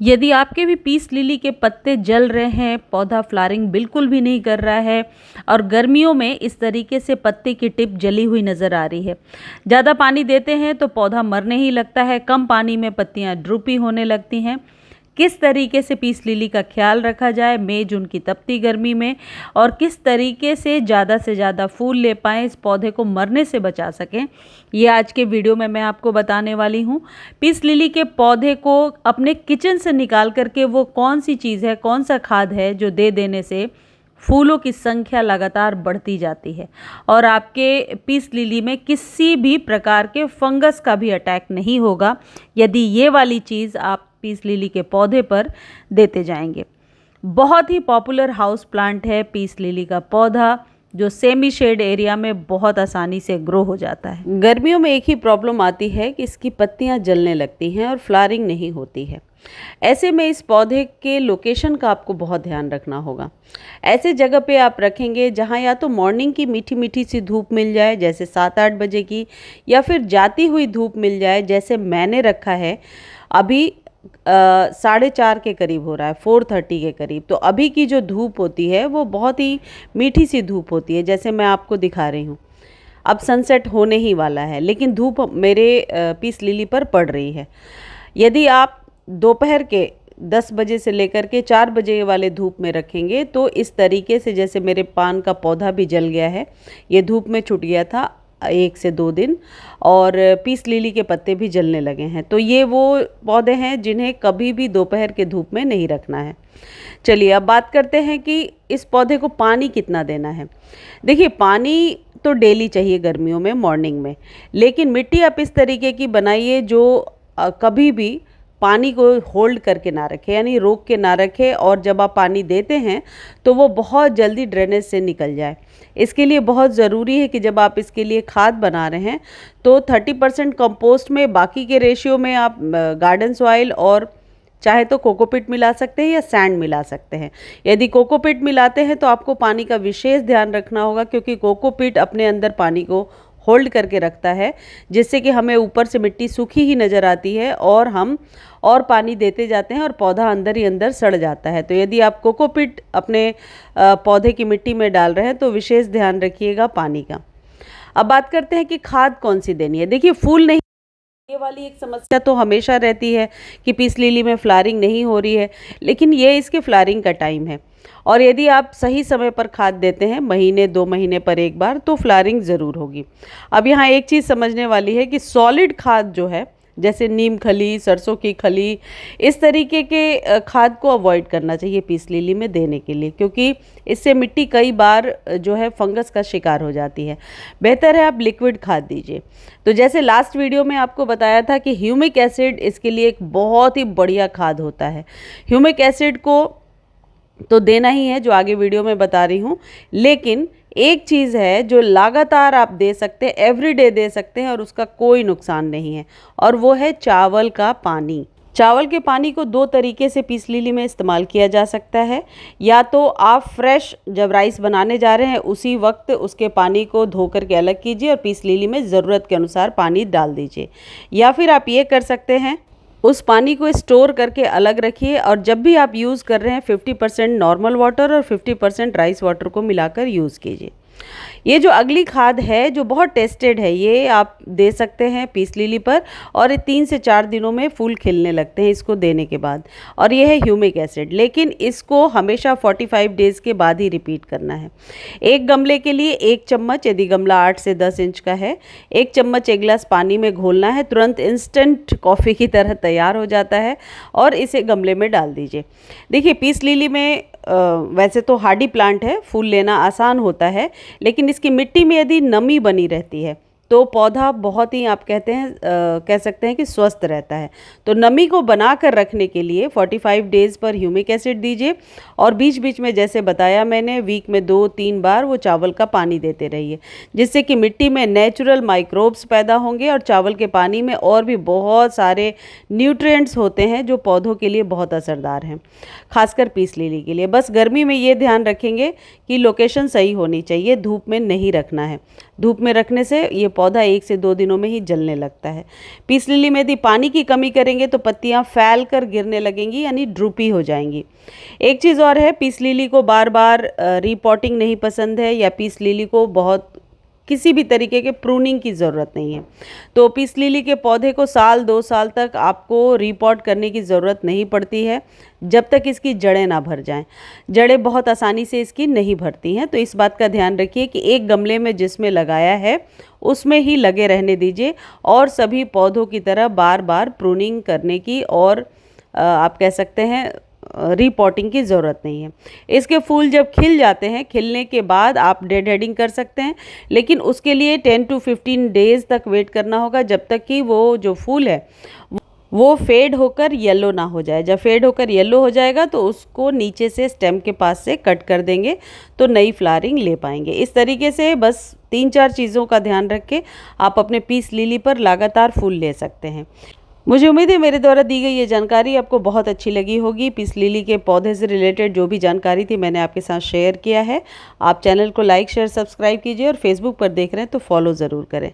यदि आपके भी पीस लिली के पत्ते जल रहे हैं, पौधा फ्लावरिंग बिल्कुल भी नहीं कर रहा है और गर्मियों में इस तरीके से पत्ते की टिप जली हुई नज़र आ रही है, ज़्यादा पानी देते हैं तो पौधा मरने ही लगता है, कम पानी में पत्तियां ड्रूपी होने लगती हैं। किस तरीके से पीस लिली का ख्याल रखा जाए मई जून की तपती गर्मी में, और किस तरीके से ज़्यादा फूल ले पाएँ, इस पौधे को मरने से बचा सकें, ये आज के वीडियो में मैं आपको बताने वाली हूँ। पीस लिली के पौधे को अपने किचन से निकाल करके वो कौन सी चीज़ है, कौन सा खाद है जो दे देने से फूलों की संख्या लगातार बढ़ती जाती है और आपके पीस लिली में किसी भी प्रकार के फंगस का भी अटैक नहीं होगा यदि ये वाली चीज़ आप पीस लिली के पौधे पर देते जाएंगे। बहुत ही पॉपुलर हाउस प्लांट है पीस लिली का पौधा, जो सेमी शेड एरिया में बहुत आसानी से ग्रो हो जाता है। गर्मियों में एक ही प्रॉब्लम आती है कि इसकी पत्तियां जलने लगती हैं और फ्लावरिंग नहीं होती है। ऐसे में इस पौधे के लोकेशन का आपको बहुत ध्यान रखना होगा। ऐसे जगह पे आप रखेंगे जहां या तो मॉर्निंग की मीठी मीठी सी धूप मिल जाए जैसे 7-8 बजे की, या फिर जाती हुई धूप मिल जाए जैसे मैंने रखा है अभी 4:30 के करीब हो रहा है, 4:30 के करीब। तो अभी की जो धूप होती है वो बहुत ही मीठी सी धूप होती है, जैसे मैं आपको दिखा रही हूँ। अब सनसेट होने ही वाला है लेकिन धूप मेरे पीस लिली पर पड़ रही है। यदि आप दोपहर के 10 बजे से लेकर के 4 बजे वाले धूप में रखेंगे तो इस तरीके से, जैसे मेरे पान का पौधा भी जल गया है, ये धूप में छूट गया था 1 से 2 दिन, और पीस लिली के पत्ते भी जलने लगे हैं। तो ये वो पौधे हैं जिन्हें कभी भी दोपहर के धूप में नहीं रखना है। चलिए अब बात करते हैं कि इस पौधे को पानी कितना देना है। देखिए, पानी तो डेली चाहिए गर्मियों में मॉर्निंग में, लेकिन मिट्टी आप इस तरीके की बनाइए जो कभी भी पानी को होल्ड करके ना रखे, यानी रोक के ना रखे, और जब आप पानी देते हैं तो वो बहुत जल्दी ड्रेनेज से निकल जाए। इसके लिए बहुत ज़रूरी है कि जब आप इसके लिए खाद बना रहे हैं तो 30% कंपोस्ट में, बाकी के रेशियो में आप गार्डन सॉइल और चाहे तो कोकोपीट मिला सकते हैं या सैंड मिला सकते हैं। यदि कोकोपीट मिलाते हैं तो आपको पानी का विशेष ध्यान रखना होगा, क्योंकि कोकोपीट अपने अंदर पानी को होल्ड करके रखता है, जिससे कि हमें ऊपर से मिट्टी सूखी ही नज़र आती है और हम और पानी देते जाते हैं और पौधा अंदर ही अंदर सड़ जाता है। तो यदि आप कोकोपीट अपने पौधे की मिट्टी में डाल रहे हैं तो विशेष ध्यान रखिएगा पानी का। अब बात करते हैं कि खाद कौन सी देनी है। देखिए, फूल नहीं, ये वाली एक समस्या तो हमेशा रहती है कि पीस लिली में फ्लावरिंग नहीं हो रही है, लेकिन ये इसके फ्लावरिंग का टाइम है और यदि आप सही समय पर खाद देते हैं, महीने 2 महीने पर एक बार, तो फ्लावरिंग ज़रूर होगी। अब यहाँ एक चीज़ समझने वाली है कि सॉलिड खाद जो है, जैसे नीम खली, सरसों की खली, इस तरीके के खाद को अवॉइड करना चाहिए पीस लिली में देने के लिए, क्योंकि इससे मिट्टी कई बार जो है फंगस का शिकार हो जाती है। बेहतर है आप लिक्विड खाद दीजिए। तो जैसे लास्ट वीडियो में आपको बताया था कि ह्यूमिक एसिड इसके लिए एक बहुत ही बढ़िया खाद होता है। ह्यूमिक एसिड को तो देना ही है, जो आगे वीडियो में बता रही हूँ, लेकिन एक चीज़ है जो लगातार आप दे सकते हैं, एवरीडे दे सकते हैं और उसका कोई नुकसान नहीं है, और वो है चावल का पानी। चावल के पानी को 2 तरीके से पीस लिली में इस्तेमाल किया जा सकता है। या तो आप फ्रेश जब राइस बनाने जा रहे हैं उसी वक्त उसके पानी को धो करके अलग कीजिए और पीस लिली में ज़रूरत के अनुसार पानी डाल दीजिए, या फिर आप ये कर सकते हैं उस पानी को स्टोर करके अलग रखिए और जब भी आप यूज़ कर रहे हैं 50% नॉर्मल वाटर और 50% राइस वाटर को मिलाकर यूज़ कीजिए। ये जो अगली खाद है जो बहुत टेस्टेड है, ये आप दे सकते हैं पीस लिली पर, और ये 3 से 4 दिनों में फूल खिलने लगते हैं इसको देने के बाद, और ये है ह्यूमिक एसिड। लेकिन इसको हमेशा 45 डेज़ के बाद ही रिपीट करना है। एक गमले के लिए 1 चम्मच, यदि गमला 8 से 10 इंच का है, 1 चम्मच 1 गिलास पानी में घोलना है, तुरंत इंस्टेंट कॉफ़ी की तरह तैयार हो जाता है, और इसे गमले में डाल दीजिए। देखिए, पीस लिली में वैसे तो हार्डी प्लांट है, फूल लेना आसान होता है, लेकिन इसकी मिट्टी में यदि नमी बनी रहती है तो पौधा बहुत ही, आप कह सकते हैं कि स्वस्थ रहता है। तो नमी को बना कर रखने के लिए 45 डेज़ पर ह्यूमिक एसिड दीजिए, और बीच बीच में जैसे बताया मैंने वीक में 2-3 बार वो चावल का पानी देते रहिए, जिससे कि मिट्टी में नेचुरल माइक्रोब्स पैदा होंगे और चावल के पानी में और भी बहुत सारे न्यूट्रिएंट्स होते हैं जो पौधों के लिए बहुत असरदार हैं, खासकर पीस लिली के लिए। बस गर्मी में ये ध्यान रखेंगे कि लोकेशन सही होनी चाहिए, धूप में नहीं रखना है। धूप में रखने से ये पौधा 1 से 2 दिनों में ही जलने लगता है। पीस लिली में यदि पानी की कमी करेंगे तो पत्तियां फैल कर गिरने लगेंगी, यानी ड्रूपी हो जाएंगी। एक चीज़ और है, पीस लिली को बार बार रीपॉटिंग नहीं पसंद है, या पीस लिली को बहुत किसी भी तरीके के प्रूनिंग की ज़रूरत नहीं है। तो पीस लिली के पौधे को 1-2 साल तक आपको रीपॉट करने की ज़रूरत नहीं पड़ती है, जब तक इसकी जड़ें ना भर जाएं। जड़ें बहुत आसानी से इसकी नहीं भरती हैं, तो इस बात का ध्यान रखिए कि एक गमले में जिसमें लगाया है उसमें ही लगे रहने दीजिए, और सभी पौधों की तरह बार बार प्रूनिंग करने की और आप कह सकते हैं रीपॉटिंग की ज़रूरत नहीं है। इसके फूल जब खिल जाते हैं, खिलने के बाद आप डेड हेडिंग कर सकते हैं, लेकिन उसके लिए 10 to 15 डेज़ तक वेट करना होगा, जब तक कि वो जो फूल है वो फेड होकर येलो ना हो जाए। जब फेड होकर येलो हो जाएगा तो उसको नीचे से स्टेम के पास से कट कर देंगे, तो नई फ्लावरिंग ले पाएंगे। इस तरीके से बस 3-4 चीज़ों का ध्यान रख के आप अपने पीस लिली पर लगातार फूल ले सकते हैं। मुझे उम्मीद है मेरे द्वारा दी गई ये जानकारी आपको बहुत अच्छी लगी होगी। पीस लिली के पौधे से रिलेटेड जो भी जानकारी थी मैंने आपके साथ शेयर किया है। आप चैनल को लाइक, शेयर, सब्सक्राइब कीजिए, और फेसबुक पर देख रहे हैं तो फॉलो ज़रूर करें।